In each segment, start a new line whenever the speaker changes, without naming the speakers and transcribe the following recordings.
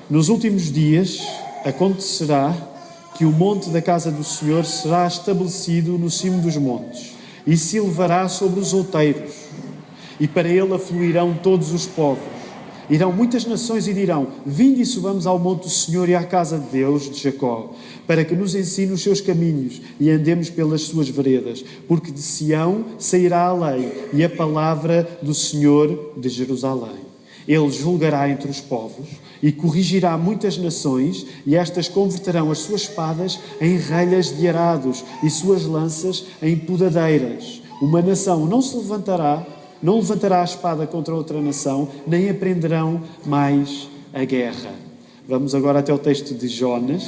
Nos últimos dias acontecerá que o monte da casa do Senhor será estabelecido no cimo dos montes e se elevará sobre os outeiros, e para ele afluirão todos os povos. Irão muitas nações e dirão: vinde e subamos ao monte do Senhor e à casa de Deus de Jacó, para que nos ensine os seus caminhos e andemos pelas suas veredas, porque de Sião sairá a lei e a palavra do Senhor de Jerusalém. Ele julgará entre os povos e corrigirá muitas nações, e estas converterão as suas espadas em relhas de arados e suas lanças em podadeiras. Uma nação não levantará a espada contra outra nação, nem aprenderão mais a guerra. Vamos agora até o texto de Jonas,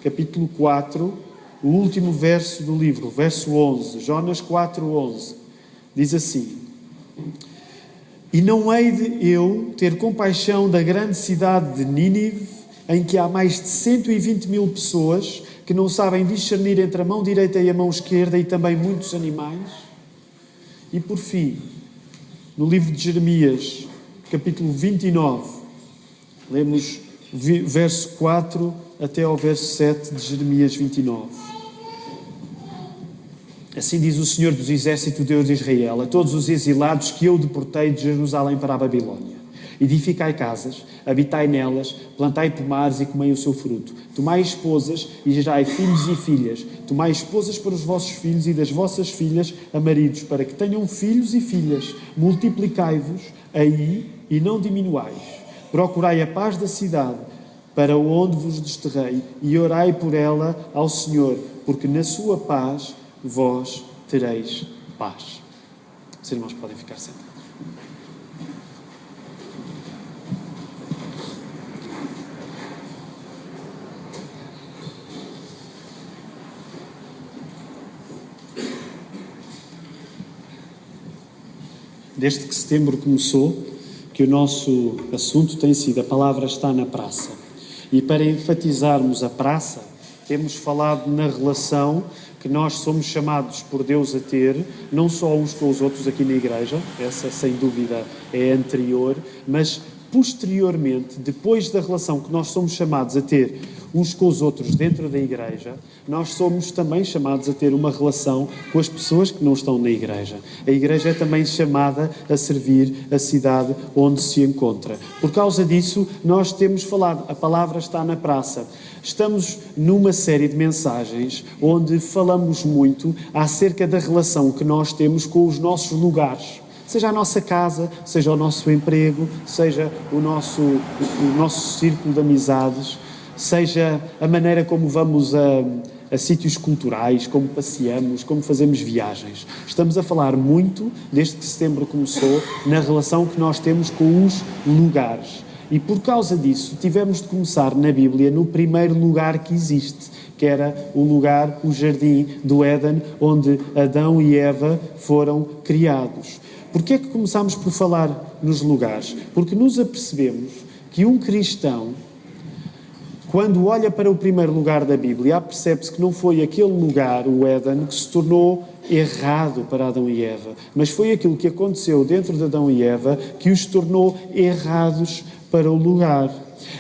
capítulo 4, o último verso do livro, verso 11. Jonas 4:11. Diz assim: e não hei de eu ter compaixão da grande cidade de Nínive, em que há mais de 120.000 pessoas que não sabem discernir entre a mão direita e a mão esquerda, e também muitos animais? E por fim, no livro de Jeremias, capítulo 29, lemos verso 4 até ao verso 7 de Jeremias 29. Assim diz o Senhor dos Exércitos, Deus de Israel, a todos os exilados que eu deportei de Jerusalém para a Babilônia: edificai casas, habitai nelas, plantai pomares e comei o seu fruto. Tomai esposas e gerai filhos e filhas. Tomai esposas para os vossos filhos e das vossas filhas a maridos, para que tenham filhos e filhas. Multiplicai-vos aí e não diminuais. Procurai a paz da cidade, para onde vos desterrei, e orai por ela ao Senhor, porque na sua paz vós tereis paz. Os irmãos podem ficar sentados. Desde que setembro começou, que o nosso assunto tem sido: a palavra está na praça. E para enfatizarmos a praça, temos falado na relação que nós somos chamados por Deus a ter, não só uns com os outros aqui na igreja, essa sem dúvida é anterior, mas posteriormente, depois da relação que nós somos chamados a ter uns com os outros dentro da igreja, nós somos também chamados a ter uma relação com as pessoas que não estão na igreja. A igreja é também chamada a servir a cidade onde se encontra. Por causa disso, nós temos falado, a palavra está na praça. Estamos numa série de mensagens onde falamos muito acerca da relação que nós temos com os nossos lugares. Seja a nossa casa, seja o nosso emprego, seja o nosso círculo de amizades, seja a maneira como vamos a sítios culturais, como passeamos, como fazemos viagens. Estamos a falar muito, desde que setembro começou, na relação que nós temos com os lugares. E por causa disso, tivemos de começar na Bíblia no primeiro lugar que existe, que era o lugar, o jardim do Éden, onde Adão e Eva foram criados. Porquê é que começámos por falar nos lugares? Porque nos apercebemos que um cristão, quando olha para o primeiro lugar da Bíblia, percebe-se que não foi aquele lugar, o Éden, que se tornou errado para Adão e Eva, mas foi aquilo que aconteceu dentro de Adão e Eva que os tornou errados para o lugar.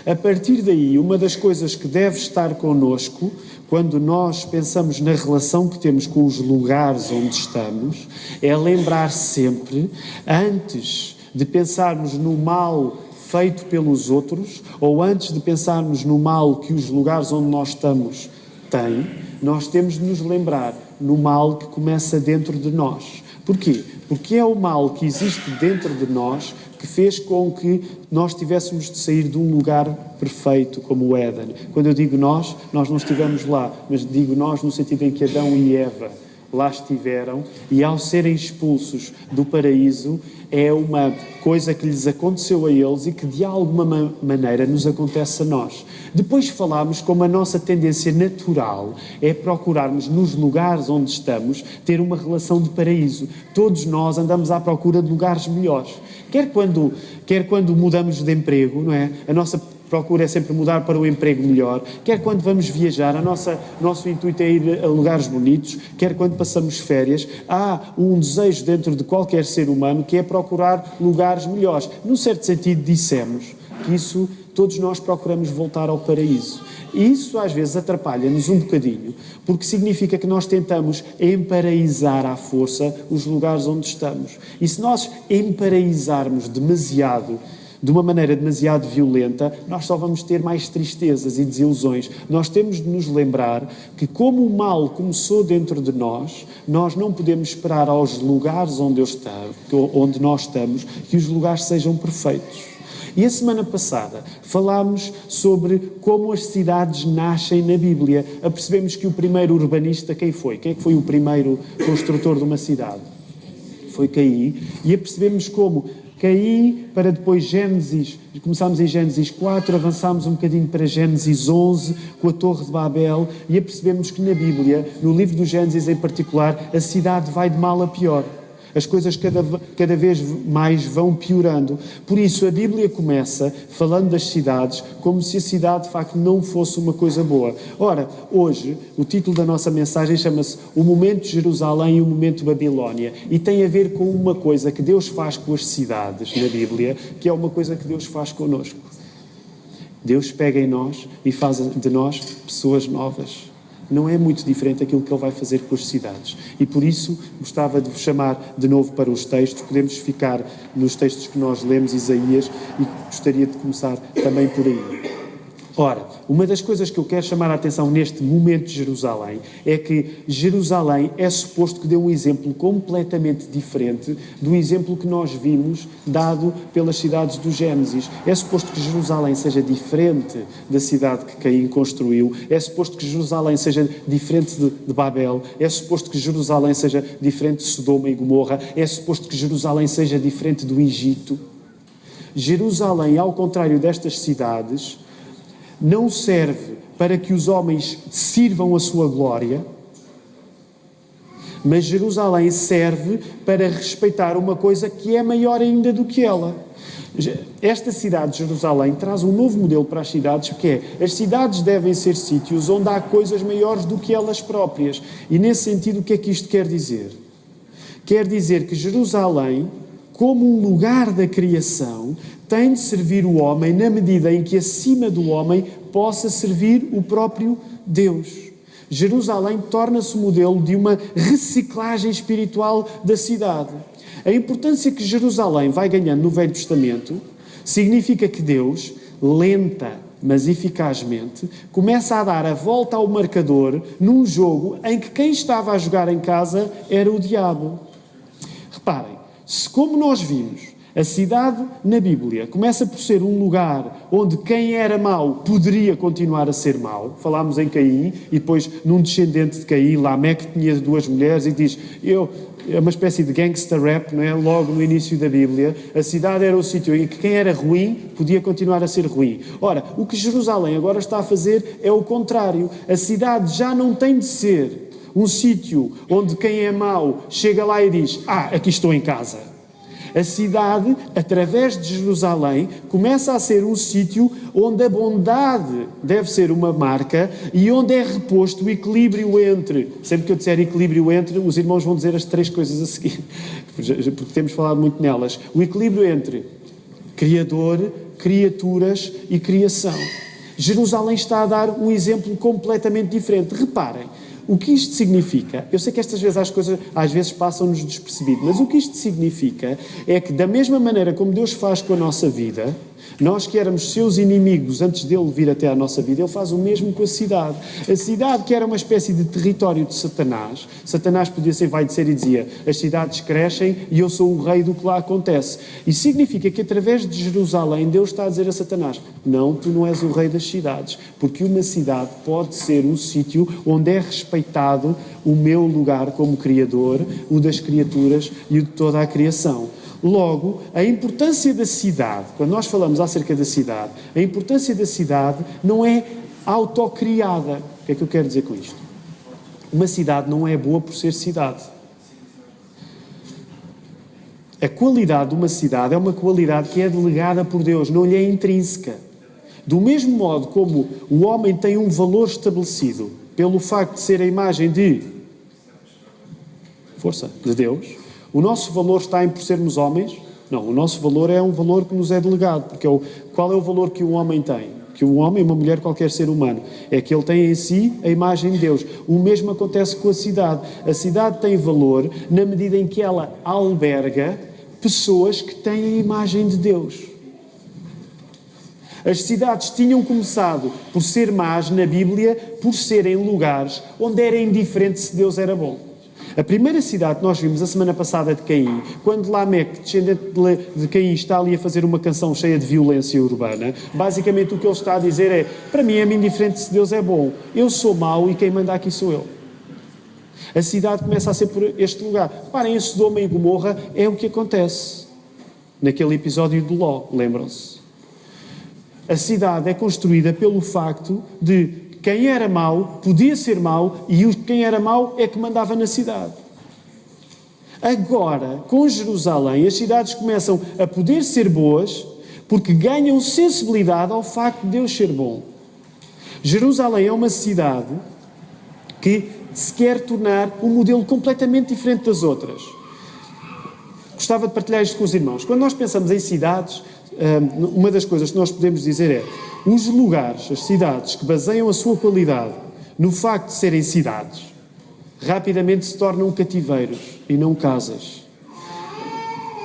A partir daí, uma das coisas que deve estar connosco, quando nós pensamos na relação que temos com os lugares onde estamos, é lembrar sempre, antes de pensarmos no mal feito pelos outros, ou antes de pensarmos no mal que os lugares onde nós estamos têm, nós temos de nos lembrar no mal que começa dentro de nós. Porquê? Porque é o mal que existe dentro de nós que fez com que nós tivéssemos de sair de um lugar perfeito como o Éden. Quando eu digo nós não estivemos lá, mas digo nós no sentido em que Adão e Eva lá estiveram, e ao serem expulsos do paraíso, é uma coisa que lhes aconteceu a eles e que de alguma maneira nos acontece a nós. Depois falámos como a nossa tendência natural é procurarmos nos lugares onde estamos ter uma relação de paraíso. Todos nós andamos à procura de lugares melhores. Quer quando mudamos de emprego, não é? A nossa procura é sempre mudar para um emprego melhor. Quer quando vamos viajar, nosso intuito é ir a lugares bonitos. Quer quando passamos férias, há um desejo dentro de qualquer ser humano que é procurar lugares melhores. Num certo sentido, dissemos que isso todos nós procuramos voltar ao paraíso. E isso às vezes atrapalha-nos um bocadinho, porque significa que nós tentamos emparaizar à força os lugares onde estamos. E se nós emparaizarmos demasiado, de uma maneira demasiado violenta, nós só vamos ter mais tristezas e desilusões. Nós temos de nos lembrar que, como o mal começou dentro de nós, nós não podemos esperar aos lugares onde nós estamos, que os lugares sejam perfeitos. E a semana passada falámos sobre como as cidades nascem na Bíblia. Apercebemos que o primeiro urbanista, quem foi? Quem é que foi o primeiro construtor de uma cidade? Foi Caim. E apercebemos como Caim, para depois Gênesis, começámos em Gênesis 4, avançámos um bocadinho para Gênesis 11, com a Torre de Babel, e apercebemos que na Bíblia, no livro do Gênesis em particular, a cidade vai de mal a pior. As coisas cada vez mais vão piorando. Por isso, a Bíblia começa falando das cidades como se a cidade, de facto, não fosse uma coisa boa. Ora, hoje, o título da nossa mensagem chama-se O Momento de Jerusalém e o Momento de Babilónia. E tem a ver com uma coisa que Deus faz com as cidades na Bíblia, que é uma coisa que Deus faz connosco. Deus pega em nós e faz de nós pessoas novas. Não é muito diferente daquilo que Ele vai fazer com as cidades. E por isso gostava de vos chamar de novo para os textos. Podemos ficar nos textos que nós lemos, Isaías, e gostaria de começar também por aí. Ora, uma das coisas que eu quero chamar a atenção neste momento de Jerusalém é que Jerusalém é suposto que dê um exemplo completamente diferente do exemplo que nós vimos dado pelas cidades do Gênesis. É suposto que Jerusalém seja diferente da cidade que Caim construiu, é suposto que Jerusalém seja diferente de Babel, é suposto que Jerusalém seja diferente de Sodoma e Gomorra, é suposto que Jerusalém seja diferente do Egito. Jerusalém, ao contrário destas cidades, não serve para que os homens sirvam a sua glória, mas Jerusalém serve para respeitar uma coisa que é maior ainda do que ela. Esta cidade de Jerusalém traz um novo modelo para as cidades, que é: as cidades devem ser sítios onde há coisas maiores do que elas próprias. E nesse sentido, o que é que isto quer dizer? Quer dizer que Jerusalém, como um lugar da criação, tem de servir o homem na medida em que acima do homem possa servir o próprio Deus. Jerusalém torna-se o modelo de uma reciclagem espiritual da cidade. A importância que Jerusalém vai ganhando no Velho Testamento significa que Deus, lenta mas eficazmente, começa a dar a volta ao marcador num jogo em que quem estava a jogar em casa era o diabo. Reparem, se como nós vimos, a cidade na Bíblia começa por ser um lugar onde quem era mau poderia continuar a ser mau. Falámos em Caim e depois num descendente de Caim, Lameque, tinha 2 mulheres e diz, é uma espécie de gangster rap, não é? Logo no início da Bíblia, a cidade era o sítio em que quem era ruim podia continuar a ser ruim. Ora, o que Jerusalém agora está a fazer é o contrário. A cidade já não tem de ser um sítio onde quem é mau chega lá e diz, aqui estou em casa. A cidade, através de Jerusalém, começa a ser um sítio onde a bondade deve ser uma marca e onde é reposto o equilíbrio entre... Sempre que eu disser equilíbrio entre, os irmãos vão dizer as 3 coisas a seguir, porque temos falado muito nelas. O equilíbrio entre Criador, criaturas e criação. Jerusalém está a dar um exemplo completamente diferente. Reparem, o que isto significa, eu sei que estas vezes as coisas às vezes passam-nos despercebido, mas o que isto significa é que da mesma maneira como Deus faz com a nossa vida, nós que éramos seus inimigos antes dele vir até à nossa vida, ele faz o mesmo com a cidade. A cidade que era uma espécie de território de Satanás, Satanás podia ser vai dizer e dizia, as cidades crescem e eu sou o rei do que lá acontece. E significa que através de Jerusalém Deus está a dizer a Satanás, não, tu não és o rei das cidades, porque uma cidade pode ser um sítio onde é respeitado o meu lugar como Criador, o das criaturas e o de toda a criação. Logo, a importância da cidade, quando nós falamos acerca da cidade, a importância da cidade não é autocriada. O que é que eu quero dizer com isto? Uma cidade não é boa por ser cidade. A qualidade de uma cidade é uma qualidade que é delegada por Deus, não lhe é intrínseca. Do mesmo modo como o homem tem um valor estabelecido pelo facto de ser a imagem de Deus, o nosso valor está em por sermos homens? Não, o nosso valor é um valor que nos é delegado, porque qual é o valor que um homem tem? Que um homem, uma mulher, qualquer ser humano, é que ele tem em si a imagem de Deus. O mesmo acontece com a cidade. A cidade tem valor na medida em que ela alberga pessoas que têm a imagem de Deus. As cidades tinham começado por ser más na Bíblia, por serem lugares onde era indiferente se Deus era bom. A primeira cidade que nós vimos a semana passada de Caim, quando Lameque, descendente de Caim, está ali a fazer uma canção cheia de violência urbana, basicamente o que ele está a dizer é: para mim é-me indiferente se Deus é bom, eu sou mau e quem manda aqui sou eu. A cidade começa a ser por este lugar. Reparem, em Sodoma e Gomorra é o que acontece naquele episódio de Ló, lembram-se? A cidade é construída pelo facto de quem era mau podia ser mau e quem era mau é que mandava na cidade. Agora, com Jerusalém, as cidades começam a poder ser boas porque ganham sensibilidade ao facto de Deus ser bom. Jerusalém é uma cidade que se quer tornar um modelo completamente diferente das outras. Gostava de partilhar isto com os irmãos. Quando nós pensamos em cidades, uma das coisas que nós podemos dizer é: os lugares, as cidades que baseiam a sua qualidade no facto de serem cidades, rapidamente se tornam cativeiros e não casas.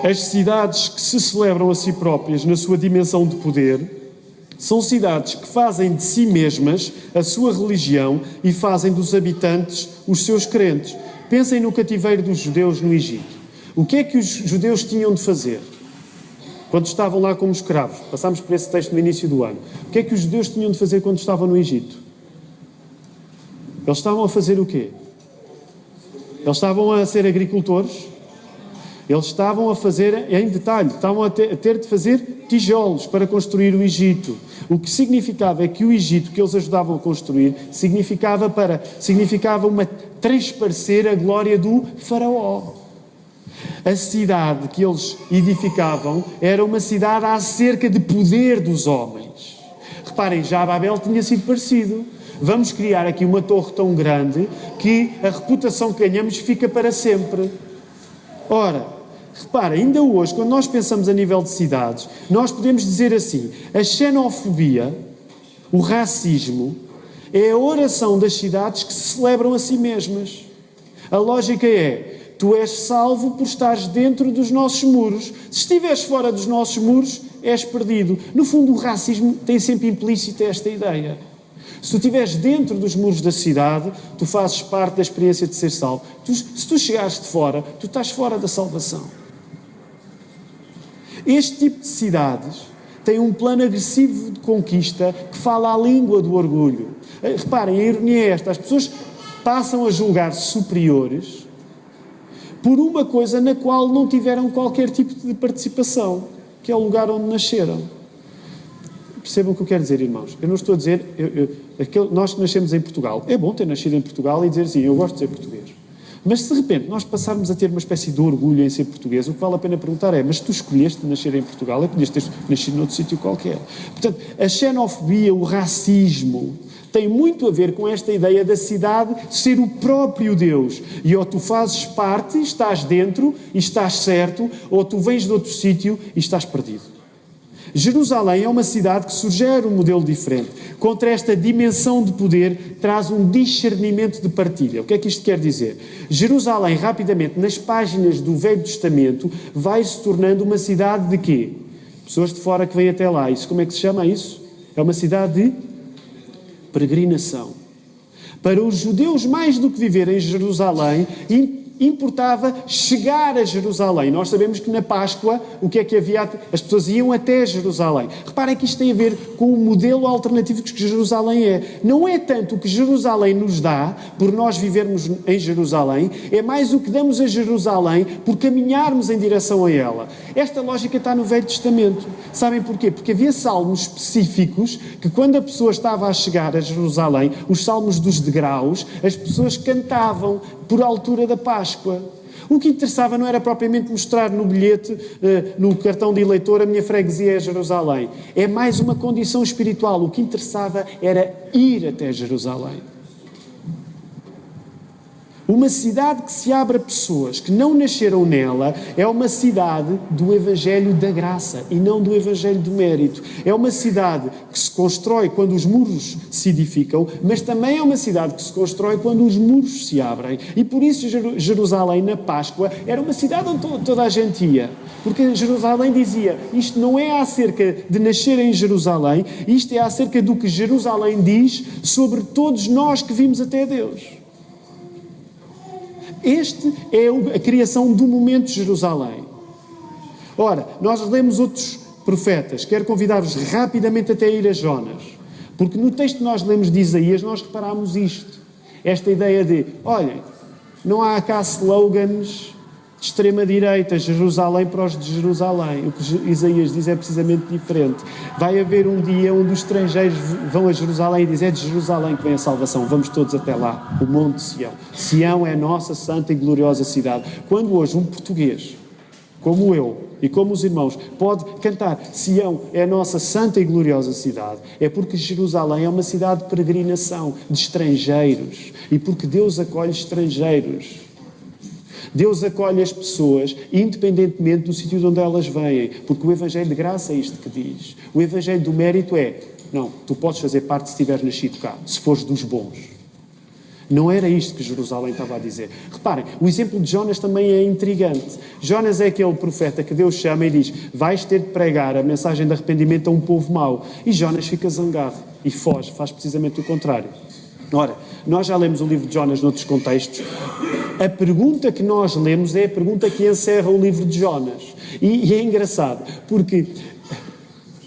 As cidades que se celebram a si próprias na sua dimensão de poder são cidades que fazem de si mesmas a sua religião e fazem dos habitantes os seus crentes. Pensem no cativeiro dos judeus no Egito. O que é que os judeus tinham de fazer quando estavam lá como escravos? Passámos por esse texto no início do ano. O que é que os judeus tinham de fazer quando estavam no Egito? Eles estavam a fazer o quê? Eles estavam a ser agricultores? Eles estavam a fazer, em detalhe, estavam a ter de fazer tijolos para construir o Egito. O que significava é que o Egito que eles ajudavam a construir significava uma transparecer a glória do faraó. A cidade que eles edificavam era uma cidade acerca de poder dos homens. Reparem, já Babel tinha sido parecido. Vamos criar aqui uma torre tão grande que a reputação que ganhamos fica para sempre. Ora, reparem, ainda hoje, quando nós pensamos a nível de cidades, nós podemos dizer assim: a xenofobia, o racismo, é a oração das cidades que se celebram a si mesmas. A lógica é: tu és salvo por estares dentro dos nossos muros. Se estiveres fora dos nossos muros, és perdido. No fundo, o racismo tem sempre implícita esta ideia. Se tu estiveres dentro dos muros da cidade, tu fazes parte da experiência de ser salvo. Se tu chegares de fora, tu estás fora da salvação. Este tipo de cidades tem um plano agressivo de conquista que fala a língua do orgulho. Reparem, a ironia é esta: as pessoas passam a julgar-se superiores por uma coisa na qual não tiveram qualquer tipo de participação, que é o lugar onde nasceram. Percebam o que eu quero dizer, irmãos? Eu não estou a dizer... nós que nascemos em Portugal, é bom ter nascido em Portugal e dizer assim: eu gosto de ser português. Mas se de repente nós passarmos a ter uma espécie de orgulho em ser português, o que vale a pena perguntar é: mas tu escolheste nascer em Portugal? É que podias ter nascido noutro sítio qualquer. Portanto, a xenofobia, o racismo, tem muito a ver com esta ideia da cidade ser o próprio Deus. E ou tu fazes parte, estás dentro e estás certo, ou tu vens de outro sítio e estás perdido. Jerusalém é uma cidade que sugere um modelo diferente. Contra esta dimensão de poder, traz um discernimento de partilha. O que é que isto quer dizer? Jerusalém, rapidamente, nas páginas do Velho Testamento, vai se tornando uma cidade de quê? Pessoas de fora que vêm até lá. Isso, como é que se chama isso? É uma cidade de peregrinação. Para os judeus, mais do que viver em Jerusalém, importava chegar a Jerusalém. Nós sabemos que na Páscoa, o que é que havia? As pessoas iam até Jerusalém. Reparem que isto tem a ver com o modelo alternativo que Jerusalém é. Não é tanto o que Jerusalém nos dá, por nós vivermos em Jerusalém, é mais o que damos a Jerusalém por caminharmos em direção a ela. Esta lógica está no Velho Testamento. Sabem porquê? Porque havia salmos específicos que, quando a pessoa estava a chegar a Jerusalém, os salmos dos degraus, as pessoas cantavam por altura da Páscoa. O que interessava não era propriamente mostrar no bilhete, no cartão de eleitor, a minha freguesia é Jerusalém. É mais uma condição espiritual. O que interessava era ir até Jerusalém. Uma cidade que se abre a pessoas que não nasceram nela é uma cidade do Evangelho da graça e não do Evangelho do mérito. É uma cidade que se constrói quando os muros se edificam, mas também é uma cidade que se constrói quando os muros se abrem. E por isso Jerusalém, na Páscoa, era uma cidade onde toda a gente ia. Porque Jerusalém dizia, isto não é acerca de nascer em Jerusalém, isto é acerca do que Jerusalém diz sobre todos nós que vimos até Deus. Este é a criação do momento de Jerusalém. Ora, nós lemos outros profetas. Quero convidar-vos rapidamente até a ir a Jonas. Porque no texto que nós lemos de Isaías, nós reparámos isto. Esta ideia de, olhem, não há cá slogans de extrema-direita, Jerusalém para os de Jerusalém. O que Isaías diz é precisamente diferente. Vai haver um dia onde os estrangeiros vão a Jerusalém e dizem, é de Jerusalém que vem a salvação, vamos todos até lá, o Monte Sião. Sião é a nossa santa e gloriosa cidade. Quando hoje um português, como eu e como os irmãos, pode cantar Sião é a nossa santa e gloriosa cidade, é porque Jerusalém é uma cidade de peregrinação, de estrangeiros, e porque Deus acolhe estrangeiros. Deus acolhe as pessoas, independentemente do sítio de onde elas vêm, porque o Evangelho de graça é isto que diz. O Evangelho do mérito é, não, tu podes fazer parte se tiveres nascido cá, se fores dos bons. Não era isto que Jerusalém estava a dizer. Reparem, o exemplo de Jonas também é intrigante. Jonas é aquele profeta que Deus chama e diz, vais ter de pregar a mensagem de arrependimento a um povo mau. E Jonas fica zangado e foge, faz precisamente o contrário. Ora, nós já lemos o livro de Jonas noutros contextos. A pergunta que nós lemos é a pergunta que encerra o livro de Jonas. E é engraçado, porque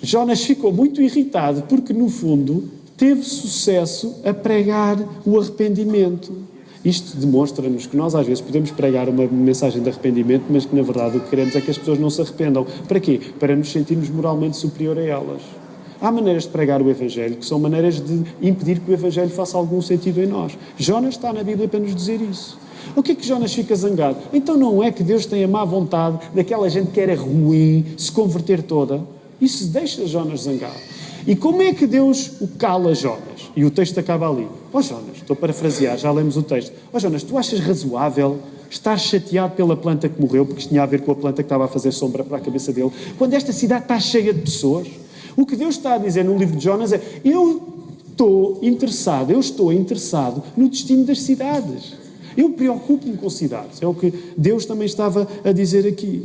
Jonas ficou muito irritado, porque no fundo teve sucesso a pregar o arrependimento. Isto demonstra-nos que nós às vezes podemos pregar uma mensagem de arrependimento, mas que na verdade o que queremos é que as pessoas não se arrependam. Para quê? Para nos sentirmos moralmente superior a elas. Há maneiras de pregar o Evangelho que são maneiras de impedir que o Evangelho faça algum sentido em nós. Jonas está na Bíblia para nos dizer isso. O que é que Jonas fica zangado? Então não é que Deus tem a má vontade daquela gente que era ruim se converter toda? Isso deixa Jonas zangado. E como é que Deus o cala Jonas? E o texto acaba ali. Jonas, estou a parafrasear, já lemos o texto. Jonas, tu achas razoável estar chateado pela planta que morreu, porque isto tinha a ver com a planta que estava a fazer sombra para a cabeça dele, quando esta cidade está cheia de pessoas? O que Deus está a dizer no livro de Jonas é, eu estou interessado no destino das cidades. Eu preocupo-me com cidades. É o que Deus também estava a dizer aqui.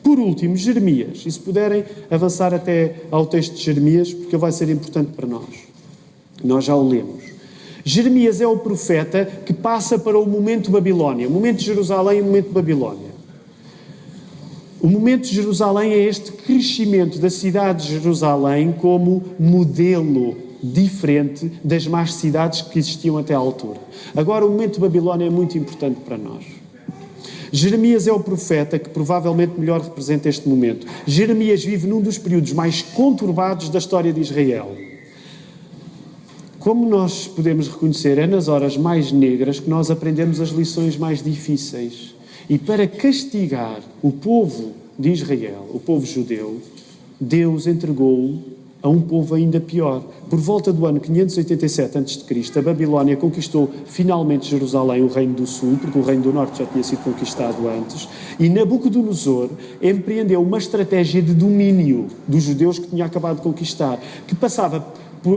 Por último, Jeremias. E se puderem avançar até ao texto de Jeremias, porque vai ser importante para nós. Nós já o lemos. Jeremias é o profeta que passa para o momento Babilónia. O momento de Jerusalém e o momento de Babilónia. O momento de Jerusalém é este crescimento da cidade de Jerusalém como modelo diferente das más cidades que existiam até à altura. Agora, o momento de Babilónia é muito importante para nós. Jeremias é o profeta que provavelmente melhor representa este momento. Jeremias vive num dos períodos mais conturbados da história de Israel. Como nós podemos reconhecer, é nas horas mais negras que nós aprendemos as lições mais difíceis. E para castigar o povo de Israel, o povo judeu, Deus entregou-o a um povo ainda pior. Por volta do ano 587 a.C., a Babilónia conquistou finalmente Jerusalém, o reino do sul, porque o reino do norte já tinha sido conquistado antes, e Nabucodonosor empreendeu uma estratégia de domínio dos judeus que tinha acabado de conquistar, que passava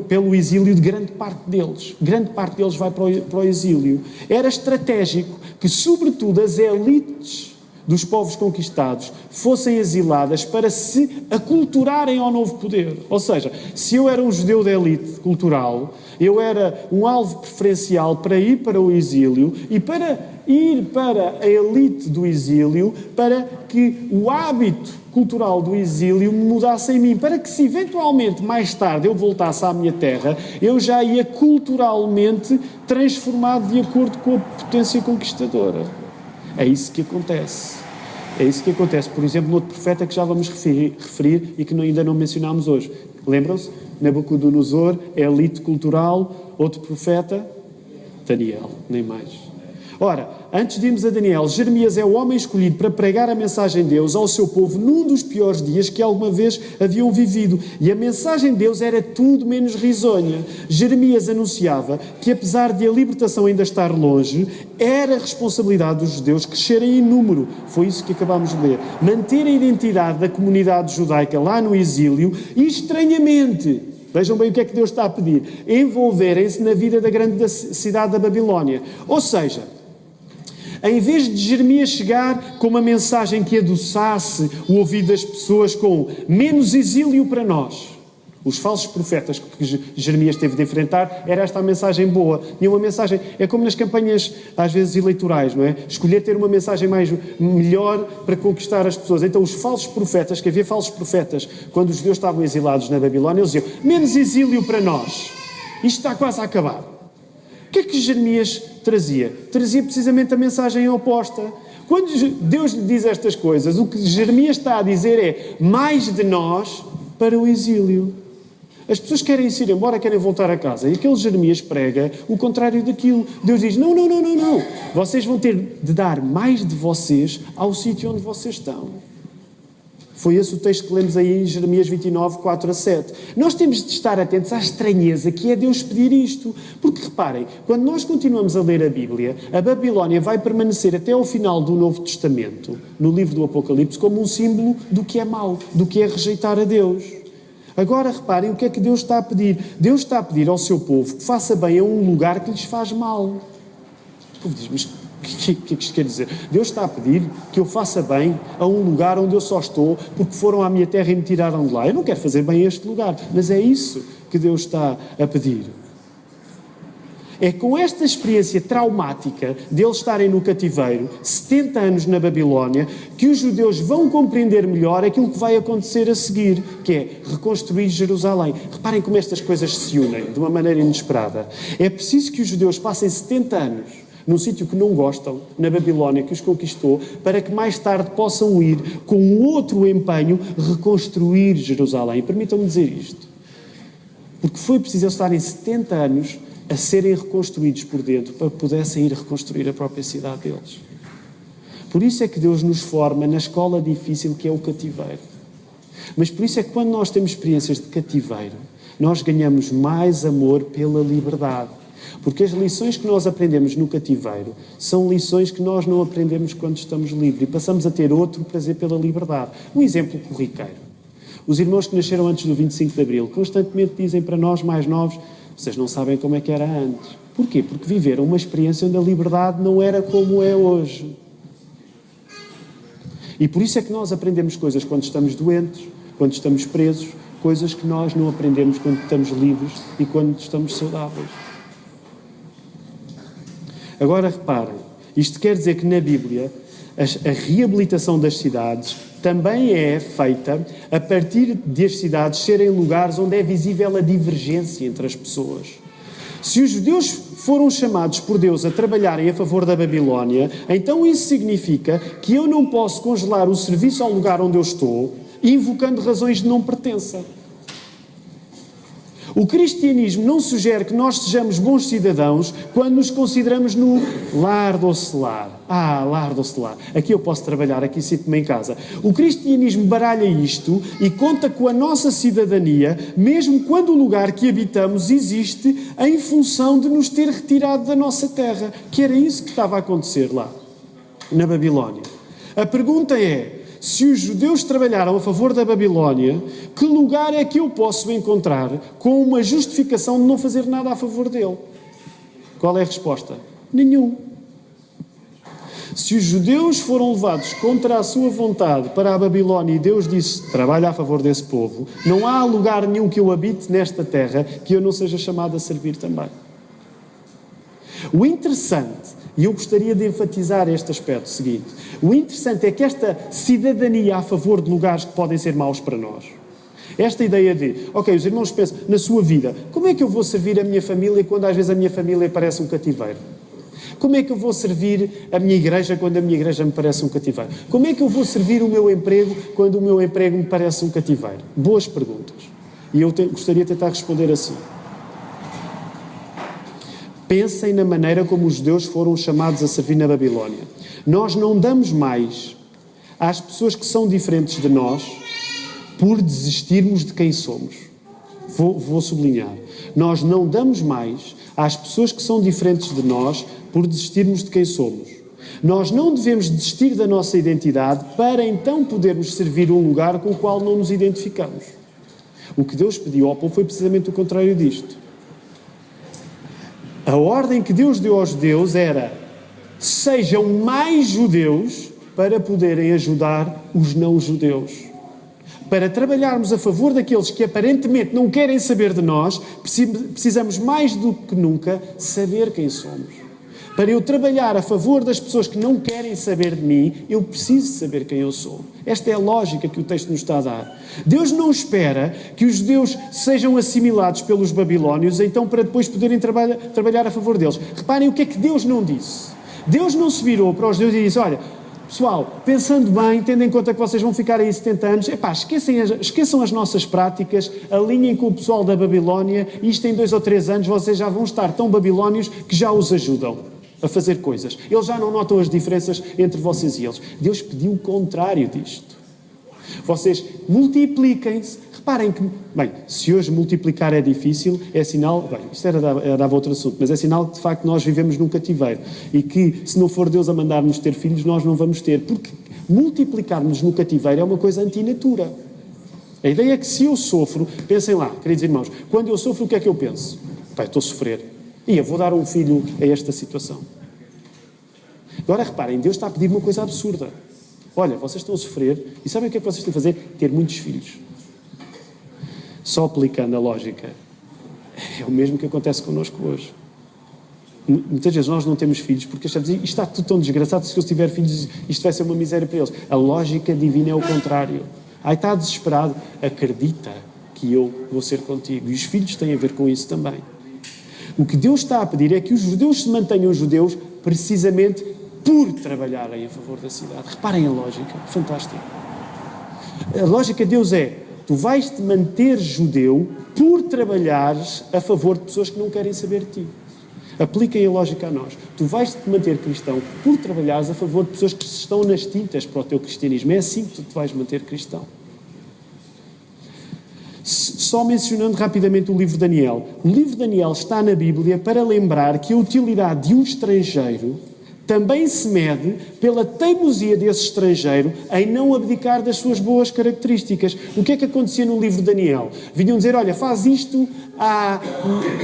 pelo exílio de grande parte deles. Grande parte deles vai para o exílio. Era estratégico que, sobretudo, as elites dos povos conquistados fossem exiladas para se aculturarem ao novo poder. Ou seja, se eu era um judeu de elite cultural, eu era um alvo preferencial para ir para o exílio e para ir para a elite do exílio, para que o hábito cultural do exílio me mudasse em mim, para que se eventualmente mais tarde eu voltasse à minha terra, eu já ia culturalmente transformado de acordo com a potência conquistadora. É isso que acontece. É isso que acontece, por exemplo, no outro profeta que já vamos referir e que ainda não mencionámos hoje. Lembram-se? Nabucodonosor, elite cultural, outro profeta, Daniel, nem mais. Ora, antes de irmos a Daniel, Jeremias é o homem escolhido para pregar a mensagem de Deus ao seu povo num dos piores dias que alguma vez haviam vivido. E a mensagem de Deus era tudo menos risonha. Jeremias anunciava que, apesar de a libertação ainda estar longe, era responsabilidade dos judeus crescerem em número. Foi isso que acabámos de ler. Manter a identidade da comunidade judaica lá no exílio e, estranhamente, vejam bem o que é que Deus está a pedir, envolverem-se na vida da grande cidade da Babilónia. Ou seja, em vez de Jeremias chegar com uma mensagem que adoçasse o ouvido das pessoas com menos exílio para nós, os falsos profetas que Jeremias teve de enfrentar, era esta a mensagem boa. E uma mensagem, é como nas campanhas, às vezes, eleitorais, não é? Escolher ter uma mensagem melhor para conquistar as pessoas. Então, os falsos profetas, que havia falsos profetas, quando os judeus estavam exilados na Babilónia, eles diziam, menos exílio para nós. Isto está quase a acabar. O que é que Jeremias trazia? Trazia precisamente a mensagem oposta. Quando Deus lhe diz estas coisas, o que Jeremias está a dizer é mais de nós para o exílio. As pessoas querem ir embora, querem voltar a casa. E aquele Jeremias prega o contrário daquilo. Deus diz, não. Vocês vão ter de dar mais de vocês ao sítio onde vocês estão. Foi esse o texto que lemos aí em Jeremias 29, 4 a 7. Nós temos de estar atentos à estranheza que é Deus pedir isto. Porque, reparem, quando nós continuamos a ler a Bíblia, a Babilónia vai permanecer até ao final do Novo Testamento, no livro do Apocalipse, como um símbolo do que é mau, do que é rejeitar a Deus. Agora, reparem o que é que Deus está a pedir. Deus está a pedir ao seu povo que faça bem a um lugar que lhes faz mal. O povo diz, mas o que é que isto quer dizer? Deus está a pedir que eu faça bem a um lugar onde eu só estou porque foram à minha terra e me tiraram de lá. Eu não quero fazer bem a este lugar, mas é isso que Deus está a pedir. É com esta experiência traumática de eles estarem no cativeiro, 70 anos na Babilónia, que os judeus vão compreender melhor aquilo que vai acontecer a seguir, que é reconstruir Jerusalém. Reparem como estas coisas se unem de uma maneira inesperada. É preciso que os judeus passem 70 anos num sítio que não gostam, na Babilónia, que os conquistou, para que mais tarde possam ir, com outro empenho, reconstruir Jerusalém. Permitam-me dizer isto. Porque foi preciso eles estarem 70 anos a serem reconstruídos por dentro para que pudessem ir reconstruir a própria cidade deles. Por isso é que Deus nos forma na escola difícil que é o cativeiro. Mas por isso é que quando nós temos experiências de cativeiro, nós ganhamos mais amor pela liberdade. Porque as lições que nós aprendemos no cativeiro são lições que nós não aprendemos quando estamos livres e passamos a ter outro prazer pela liberdade. Um exemplo corriqueiro. Os irmãos que nasceram antes do 25 de Abril constantemente dizem para nós mais novos, vocês não sabem como é que era antes. Porquê? Porque viveram uma experiência onde a liberdade não era como é hoje. E por isso é que nós aprendemos coisas quando estamos doentes, quando estamos presos, coisas que nós não aprendemos quando estamos livres e quando estamos saudáveis. Agora reparem, isto quer dizer que na Bíblia a reabilitação das cidades também é feita a partir de as cidades serem lugares onde é visível a divergência entre as pessoas. Se os judeus foram chamados por Deus a trabalharem a favor da Babilónia, então isso significa que eu não posso congelar o serviço ao lugar onde eu estou, invocando razões de não pertença. O cristianismo não sugere que nós sejamos bons cidadãos quando nos consideramos no lar doce lar. Lar doce lar. Aqui eu posso trabalhar, aqui sinto-me em casa. O cristianismo baralha isto e conta com a nossa cidadania, mesmo quando o lugar que habitamos existe em função de nos ter retirado da nossa terra, que era isso que estava a acontecer lá, na Babilónia. A pergunta é, se os judeus trabalharam a favor da Babilónia, que lugar é que eu posso encontrar com uma justificação de não fazer nada a favor dele? Qual é a resposta? Nenhum. Se os judeus foram levados contra a sua vontade para a Babilónia e Deus disse, trabalha a favor desse povo, não há lugar nenhum que eu habite nesta terra que eu não seja chamado a servir também. O interessante, e eu gostaria de enfatizar este aspecto seguinte, o interessante é que esta cidadania a favor de lugares que podem ser maus para nós, esta ideia de, ok, os irmãos pensam na sua vida, como é que eu vou servir a minha família quando às vezes a minha família parece um cativeiro? Como é que eu vou servir a minha igreja quando a minha igreja me parece um cativeiro? Como é que eu vou servir o meu emprego quando o meu emprego me parece um cativeiro? Boas perguntas. E eu gostaria de tentar responder assim. Pensem na maneira como os judeus foram chamados a servir na Babilónia. Nós não damos mais às pessoas que são diferentes de nós por desistirmos de quem somos. Vou sublinhar. Nós não damos mais às pessoas que são diferentes de nós por desistirmos de quem somos. Nós não devemos desistir da nossa identidade para então podermos servir um lugar com o qual não nos identificamos. O que Deus pediu ao povo foi precisamente o contrário disto. A ordem que Deus deu aos judeus era: sejam mais judeus para poderem ajudar os não-judeus. Para trabalharmos a favor daqueles que aparentemente não querem saber de nós, precisamos mais do que nunca saber quem somos. Para eu trabalhar a favor das pessoas que não querem saber de mim, eu preciso saber quem eu sou. Esta é a lógica que o texto nos está a dar. Deus não espera que os judeus sejam assimilados pelos babilónios, então para depois poderem trabalhar a favor deles. Reparem o que é que Deus não disse. Deus não se virou para os judeus e disse: olha, pessoal, pensando bem, tendo em conta que vocês vão ficar aí 70 anos, esqueçam as nossas práticas, alinhem com o pessoal da Babilónia, e isto em 2 ou 3 anos vocês já vão estar tão babilónios que já os ajudam a fazer coisas. Eles já não notam as diferenças entre vocês e eles. Deus pediu o contrário disto. Vocês multipliquem-se. Reparem que, bem, se hoje multiplicar é difícil, é sinal, bem, isto dava outro assunto, mas é sinal que de facto nós vivemos num cativeiro e que se não for Deus a mandar-nos ter filhos, nós não vamos ter, porque multiplicar-nos no cativeiro é uma coisa antinatura. A ideia é que se eu sofro, pensem lá, queridos irmãos, quando eu sofro o que é que eu penso? Pai, estou a sofrer. E eu vou dar um filho a esta situação. Agora reparem, Deus está a pedir uma coisa absurda. Olha, vocês estão a sofrer e sabem o que é que vocês têm a fazer? Ter muitos filhos. Só aplicando a lógica. É o mesmo que acontece connosco hoje. Muitas vezes nós não temos filhos porque achamos isto está tudo tão desgraçado, se eu tiver filhos isto vai ser uma miséria para eles. A lógica divina é o contrário. Ai, está desesperado. Acredita que eu vou ser contigo. E os filhos têm a ver com isso também. O que Deus está a pedir é que os judeus se mantenham judeus precisamente por trabalharem a favor da cidade. Reparem a lógica, fantástico. A lógica de Deus é: tu vais-te manter judeu por trabalhares a favor de pessoas que não querem saber de ti. Apliquem a lógica a nós. Tu vais-te manter cristão por trabalhares a favor de pessoas que estão nas tintas para o teu cristianismo. É assim que tu te vais manter cristão. Só mencionando rapidamente o livro de Daniel. O livro de Daniel está na Bíblia para lembrar que a utilidade de um estrangeiro também se mede pela teimosia desse estrangeiro em não abdicar das suas boas características. O que é que acontecia no livro de Daniel? Vinham dizer: olha, faz isto à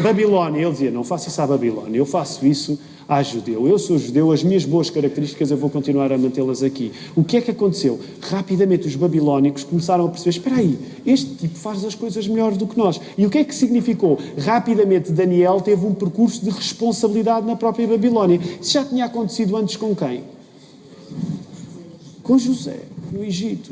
Babilónia. Ele dizia: não faço isso à Babilónia, eu faço isso à judeu. Eu sou judeu, as minhas boas características eu vou continuar a mantê-las aqui. O que é que aconteceu? Rapidamente os babilónicos começaram a perceber: espera aí, este tipo faz as coisas melhor do que nós. E o que é que significou? Rapidamente Daniel teve um percurso de responsabilidade na própria Babilónia. Isso já tinha acontecido antes com quem? Com José, no Egito.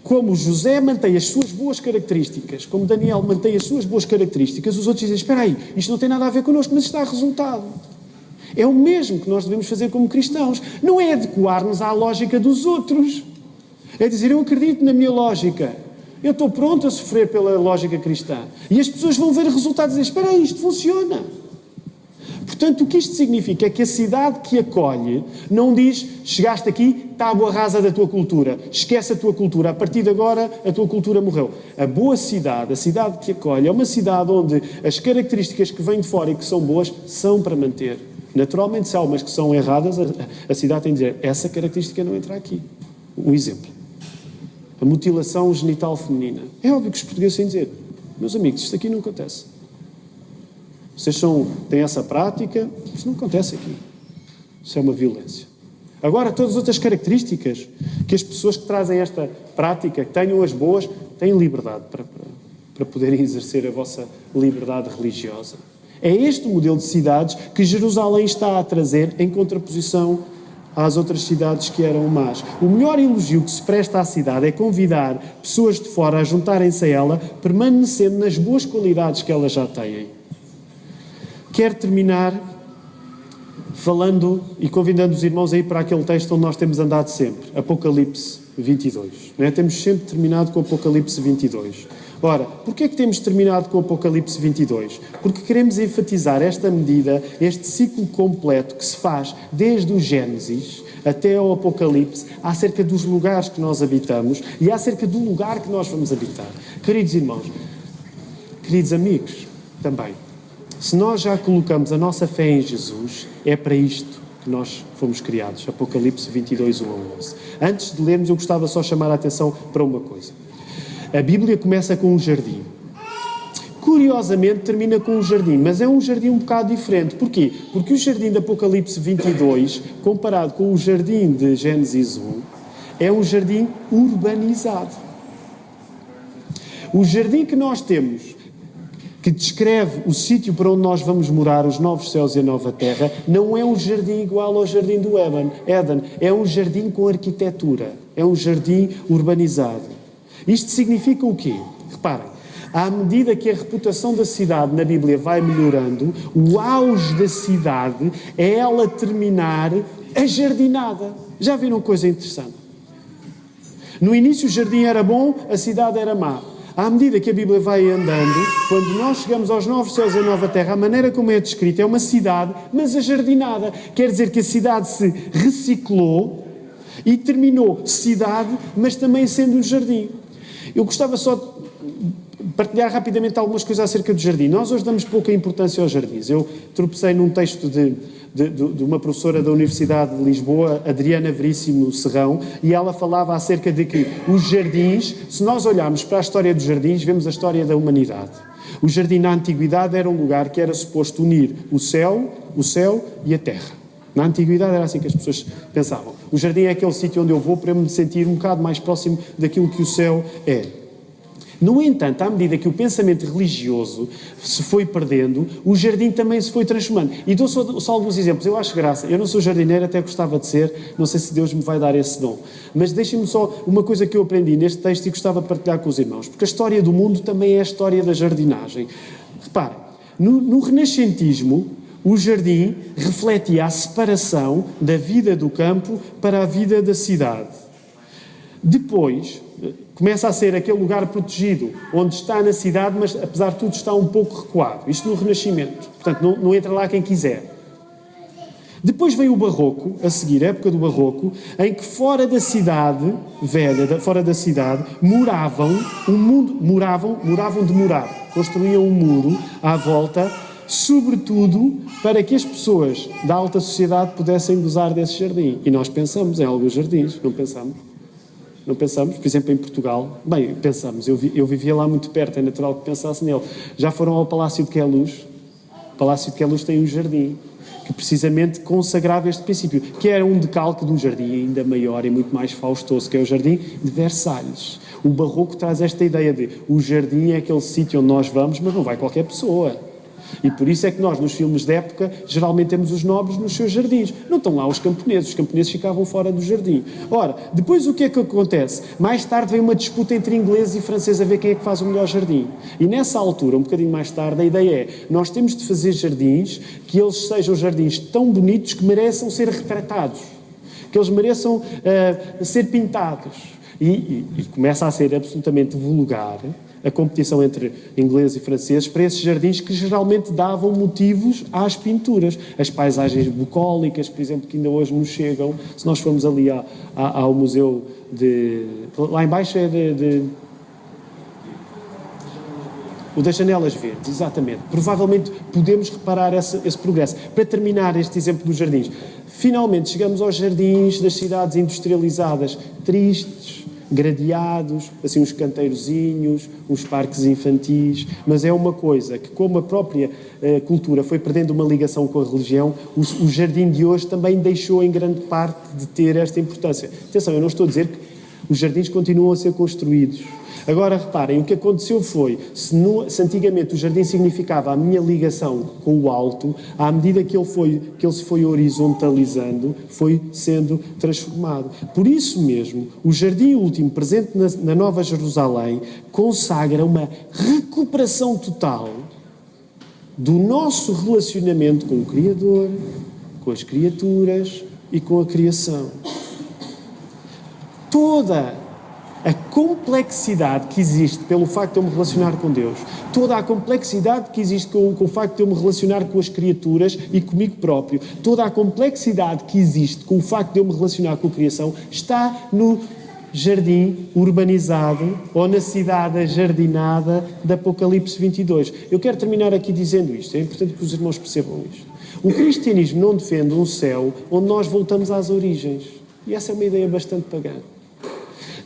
Como José mantém as suas boas características, como Daniel mantém as suas boas características, os outros dizem: espera aí, isto não tem nada a ver connosco, mas isto dá resultado. É o mesmo que nós devemos fazer como cristãos. Não é adequar-nos à lógica dos outros. É dizer: eu acredito na minha lógica. Eu estou pronto a sofrer pela lógica cristã. E as pessoas vão ver resultados e dizer: espera aí, isto funciona. Portanto, o que isto significa é que a cidade que acolhe não diz: chegaste aqui, tábua rasa da tua cultura, esquece a tua cultura, a partir de agora a tua cultura morreu. A boa cidade, a cidade que acolhe, é uma cidade onde as características que vêm de fora e que são boas são para manter. Naturalmente, se há umas que são erradas, a cidade tem de dizer: essa característica não entra aqui. Um exemplo: a mutilação genital feminina. É óbvio que os portugueses têm de dizer: meus amigos, isto aqui não acontece. Vocês têm essa prática, isso não acontece aqui. Isso é uma violência. Agora, todas as outras características que as pessoas que trazem esta prática, que tenham as boas, têm liberdade para poderem exercer a vossa liberdade religiosa. É este o modelo de cidades que Jerusalém está a trazer em contraposição às outras cidades que eram más. O melhor elogio que se presta à cidade é convidar pessoas de fora a juntarem-se a ela, permanecendo nas boas qualidades que elas já têm. Quero terminar falando e convidando os irmãos a ir para aquele texto onde nós temos andado sempre, Apocalipse 22. Temos sempre terminado com Apocalipse 22. Ora, porquê é que temos terminado com o Apocalipse 22? Porque queremos enfatizar esta medida, este ciclo completo que se faz desde o Gênesis até ao Apocalipse, acerca dos lugares que nós habitamos e acerca do lugar que nós vamos habitar. Queridos irmãos, queridos amigos, também, se nós já colocamos a nossa fé em Jesus, é para isto que nós fomos criados. Apocalipse 22, 1 a 11. Antes de lermos, eu gostava só de chamar a atenção para uma coisa. A Bíblia começa com um jardim. Curiosamente, termina com um jardim, mas é um jardim um bocado diferente. Porquê? Porque o jardim de Apocalipse 22, comparado com o jardim de Gênesis 1, é um jardim urbanizado. O jardim que nós temos, que descreve o sítio para onde nós vamos morar, os novos céus e a nova terra, não é um jardim igual ao jardim do Éden. É um jardim com arquitetura. É um jardim urbanizado. Isto significa o quê? Reparem, à medida que a reputação da cidade na Bíblia vai melhorando, o auge da cidade é ela terminar ajardinada. Já viram coisa interessante? No início o jardim era bom, a cidade era má. À medida que a Bíblia vai andando, quando nós chegamos aos novos céus e a nova terra, a maneira como é descrita é uma cidade, mas ajardinada. Quer dizer que a cidade se reciclou e terminou cidade, mas também sendo um jardim. Eu gostava só de partilhar rapidamente algumas coisas acerca do jardim. Nós hoje damos pouca importância aos jardins. Eu tropecei num texto de uma professora da Universidade de Lisboa, Adriana Veríssimo Serrão, e ela falava acerca de que os jardins, se nós olharmos para a história dos jardins, vemos a história da humanidade. O jardim na Antiguidade era um lugar que era suposto unir o céu e a terra. Na Antiguidade era assim que as pessoas pensavam. O jardim é aquele sítio onde eu vou para me sentir um bocado mais próximo daquilo que o céu é. No entanto, à medida que o pensamento religioso se foi perdendo, o jardim também se foi transformando. E dou só alguns exemplos. Eu acho graça. Eu não sou jardineiro, até gostava de ser. Não sei se Deus me vai dar esse dom. Mas deixem-me só uma coisa que eu aprendi neste texto e gostava de partilhar com os irmãos. Porque a história do mundo também é a história da jardinagem. Reparem, no Renascentismo, o jardim refletia a separação da vida do campo para a vida da cidade. Depois, começa a ser aquele lugar protegido, onde está na cidade, mas apesar de tudo está um pouco recuado. Isto no Renascimento. Portanto, não entra lá quem quiser. Depois vem o Barroco, a seguir, a época do Barroco, em que fora da cidade velha, fora da cidade, moravam de morar. Construíam um muro à volta, sobretudo para que as pessoas da alta sociedade pudessem gozar desse jardim. E nós pensamos em alguns jardins, não pensamos? Não pensamos? Por exemplo, em Portugal. Bem, pensamos. Eu vivia lá muito perto, é natural que pensasse nele. Já foram ao Palácio de Queluz? O Palácio de Queluz tem um jardim que precisamente consagrava este princípio, que era um decalque de um jardim ainda maior e muito mais faustoso, que é o Jardim de Versalhes. O Barroco traz esta ideia de o jardim é aquele sítio onde nós vamos, mas não vai qualquer pessoa. E por isso é que nós, nos filmes de época, geralmente temos os nobres nos seus jardins. Não estão lá os camponeses ficavam fora do jardim. Ora, depois o que é que acontece? Mais tarde vem uma disputa entre ingleses e franceses a ver quem é que faz o melhor jardim. E nessa altura, um bocadinho mais tarde, a ideia é, nós temos de fazer jardins que eles sejam jardins tão bonitos que mereçam ser retratados, que eles mereçam ser pintados. E começa a ser absolutamente vulgar a competição entre ingleses e franceses para esses jardins que geralmente davam motivos às pinturas. As paisagens bucólicas, por exemplo, que ainda hoje nos chegam. Se nós formos ali ao museu de... Lá embaixo é o das janelas verdes, exatamente. Provavelmente podemos reparar esse progresso. Para terminar este exemplo dos jardins, finalmente chegamos aos jardins das cidades industrializadas, tristes, gradeados, assim uns canteirozinhos, uns parques infantis, mas é uma coisa que, como a própria cultura foi perdendo uma ligação com a religião, o jardim de hoje também deixou em grande parte de ter esta importância. Atenção, eu não estou a dizer que os jardins continuam a ser construídos. Agora, reparem, o que aconteceu foi, se antigamente o jardim significava a minha ligação com o alto, à medida que ele se foi horizontalizando, foi sendo transformado. Por isso mesmo, o jardim último, presente na Nova Jerusalém, consagra uma recuperação total do nosso relacionamento com o Criador, com as criaturas e com a criação. Toda a complexidade que existe pelo facto de eu me relacionar com Deus, toda a complexidade que existe com o facto de eu me relacionar com as criaturas e comigo próprio, toda a complexidade que existe com o facto de eu me relacionar com a criação, está no jardim urbanizado ou na cidade ajardinada de Apocalipse 22. Eu quero terminar aqui dizendo isto, é importante que os irmãos percebam isto. O cristianismo não defende um céu onde nós voltamos às origens. E essa é uma ideia bastante pagã.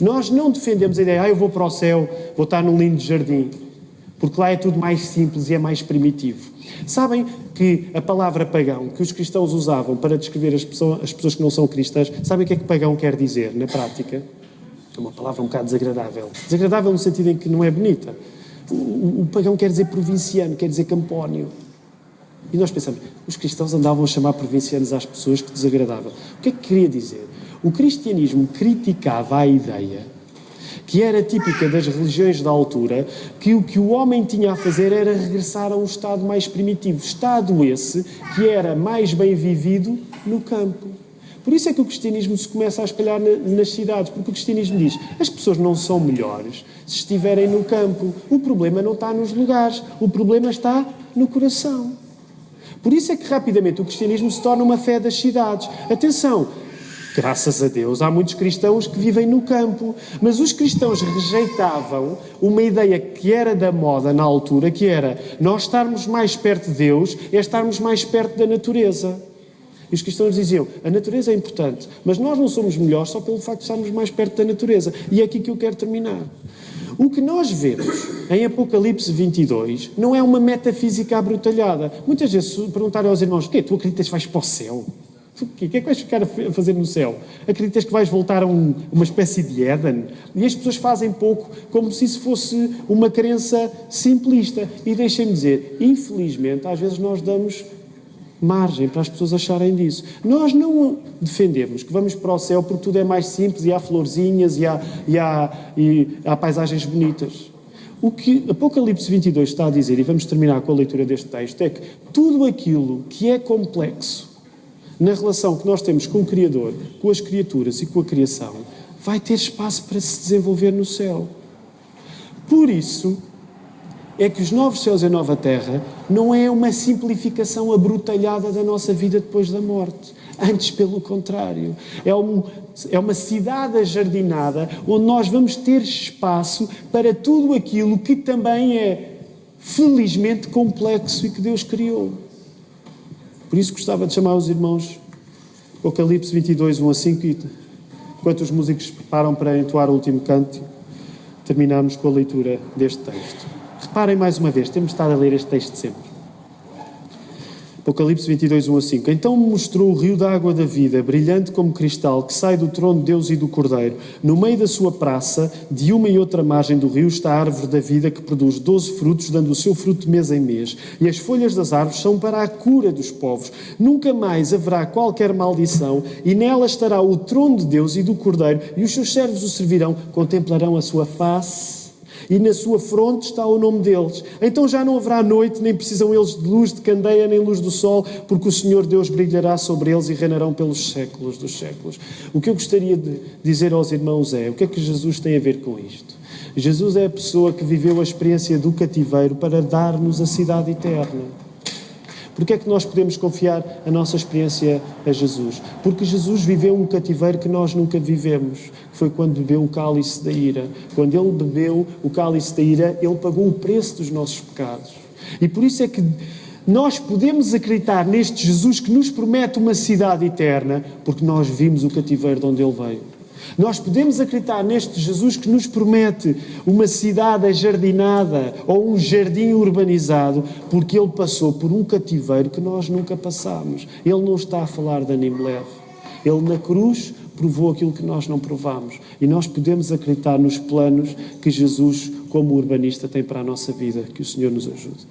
Nós não defendemos a ideia, eu vou para o céu, vou estar num lindo jardim, porque lá é tudo mais simples e é mais primitivo. Sabem que a palavra pagão, que os cristãos usavam para descrever as pessoas que não são cristãs, sabem o que é que pagão quer dizer na prática? É uma palavra um bocado desagradável. Desagradável no sentido em que não é bonita. O pagão quer dizer provinciano, quer dizer campónio. E nós pensamos, os cristãos andavam a chamar provincianos às pessoas, que desagradável. O que é que queria dizer? O cristianismo criticava a ideia, que era típica das religiões da altura, que o que o homem tinha a fazer era regressar a um estado mais primitivo. Estado esse que era mais bem vivido no campo. Por isso é que o cristianismo se começa a espalhar nas cidades, porque o cristianismo diz, as pessoas não são melhores se estiverem no campo. O problema não está nos lugares, o problema está no coração. Por isso é que rapidamente o cristianismo se torna uma fé das cidades. Atenção! Graças a Deus, há muitos cristãos que vivem no campo, mas os cristãos rejeitavam uma ideia que era da moda na altura, que era nós estarmos mais perto de Deus, é estarmos mais perto da natureza. E os cristãos diziam, a natureza é importante, mas nós não somos melhores só pelo facto de estarmos mais perto da natureza. E é aqui que eu quero terminar. O que nós vemos em Apocalipse 22 não é uma metafísica abrutalhada. Muitas vezes, se perguntarem aos irmãos, o quê? Tu acreditas que vais para o céu? O que é que vais ficar a fazer no céu? Acreditas que vais voltar a uma espécie de Éden? E as pessoas fazem pouco como se isso fosse uma crença simplista. E deixem-me dizer, infelizmente, às vezes nós damos margem para as pessoas acharem disso. Nós não defendemos que vamos para o céu porque tudo é mais simples e há florzinhas e há paisagens bonitas. O que Apocalipse 22 está a dizer, e vamos terminar com a leitura deste texto, é que tudo aquilo que é complexo na relação que nós temos com o Criador, com as criaturas e com a criação, vai ter espaço para se desenvolver no céu. Por isso é que os novos céus e a nova terra não é uma simplificação abrutalhada da nossa vida depois da morte. Antes, pelo contrário. É uma cidade ajardinada onde nós vamos ter espaço para tudo aquilo que também é, felizmente, complexo e que Deus criou. Por isso gostava de chamar os irmãos Apocalipse 22, 1 a 5, e enquanto os músicos se preparam para entoar o último canto, terminamos com a leitura deste texto. Reparem mais uma vez, temos estado a ler este texto sempre. Apocalipse 22, 1 a 5. Então me mostrou o rio da água da vida, brilhante como cristal, que sai do trono de Deus e do Cordeiro. No meio da sua praça, de uma e outra margem do rio, está a árvore da vida, que produz 12 frutos, dando o seu fruto de mês em mês. E as folhas das árvores são para a cura dos povos. Nunca mais haverá qualquer maldição, e nela estará o trono de Deus e do Cordeiro, e os seus servos o servirão, contemplarão a sua face, e na sua fronte está o nome deles. Então já não haverá noite, nem precisam eles de luz de candeia, nem luz do sol, porque o Senhor Deus brilhará sobre eles e reinarão pelos séculos dos séculos. O que eu gostaria de dizer aos irmãos é, o que é que Jesus tem a ver com isto? Jesus é a pessoa que viveu a experiência do cativeiro para dar-nos a cidade eterna. Porque é que nós podemos confiar a nossa experiência a Jesus? Porque Jesus viveu um cativeiro que nós nunca vivemos. Foi quando bebeu o cálice da ira. Quando ele bebeu o cálice da ira, ele pagou o preço dos nossos pecados. E por isso é que nós podemos acreditar neste Jesus que nos promete uma cidade eterna, porque nós vimos o cativeiro de onde ele veio. Nós podemos acreditar neste Jesus que nos promete uma cidade ajardinada ou um jardim urbanizado, porque ele passou por um cativeiro que nós nunca passámos. Ele não está a falar de ânimo leve. Ele na cruz provou aquilo que nós não provamos. E nós podemos acreditar nos planos que Jesus, como urbanista, tem para a nossa vida. Que o Senhor nos ajude.